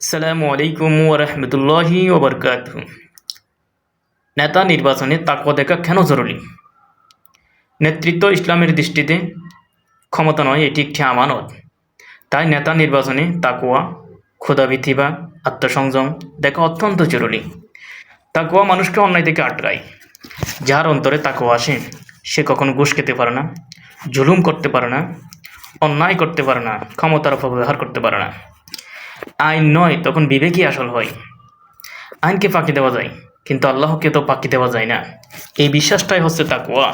আসসালামু আলাইকুম ওরহমতুল্লাহি ওবরকাতুহু। নেতা নির্বাচনে তাকওয়া দেখা কেন জরুরি? নেতৃত্ব ইসলামের দৃষ্টিতে ক্ষমতা নয়, এটি একটি আমানত। তাই নেতা নির্বাচনে তাকওয়া, ক্ষুধাভীতি বা আত্মসংযম দেখা অত্যন্ত জরুরি। তাকওয়া মানুষকে অন্যায় থেকে আটকায়। যার অন্তরে তাকওয়া আসে, সে কখনো ঘুষ খেতে পারে না, জুলুম করতে পারে না, অন্যায় করতে পারে না, ক্ষমতার অপব্যবহার করতে পারে না। আইন নয়, তখন বিবেকই আসল হয়। আইনকে ফাঁকি দেওয়া যায়, কিন্তু আল্লাহকে তো ফাঁকি দেওয়া যায় না। এই বিশ্বাসটাই হচ্ছে তাকওয়া।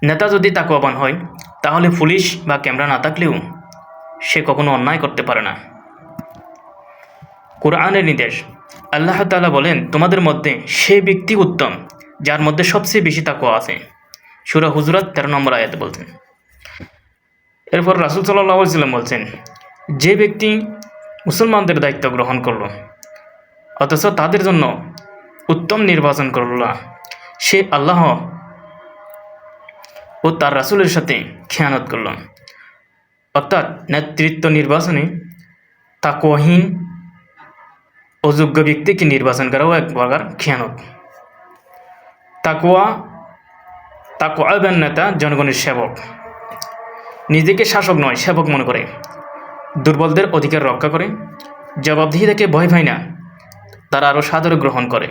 নেতা যদি তাকওয়াবান হয়, তাহলে পুলিশ বা ক্যামেরা না থাকলেও সে কখনো অন্যায় করতে পারে না। কোরআনের নির্দেশ, আল্লাহ তাআলা বলেন, তোমাদের মধ্যে সে ব্যক্তি উত্তম যার মধ্যে সবচেয়ে বেশি তাকওয়া আছে। সূরা হুজুরাত 13 নম্বর আয়াতে বলছেন। এরপর রাসূল সাল্লাল্লাহু আলাইহি ওয়াসাল্লাম বলছেন, যে ব্যক্তি মুসলমানদের দায়িত্ব গ্রহণ করল অথচ তাদের জন্য উত্তম নির্বাচন করল না, সে আল্লাহ ও তার রাসূলের সাথে খেয়ানত করল। অর্থাৎ নেতৃত্ব নির্বাচনে তাকওয়াহীন অযোগ্য ব্যক্তিকে নির্বাচন করাও এক প্রকার খেয়ানত। তাকওয়াবান নেতা জনগণের সেবক, নিজেকে শাসক নয় সেবক মনে করে, দুর্বলদের অধিকার রক্ষা করে, জবাবদিহি থেকে ভয় পায় না, তারা আরও সাদরে গ্রহণ করে।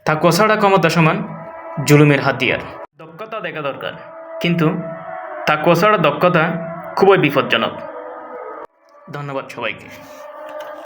তাকওয়া ছাড়া ক্ষমতা সমান জুলুমের হাতিয়ার। দক্ষতা দেখা দরকার, কিন্তু তাকওয়া ছাড়া দক্ষতা খুবই বিপজ্জনক। ধন্যবাদ সবাইকে।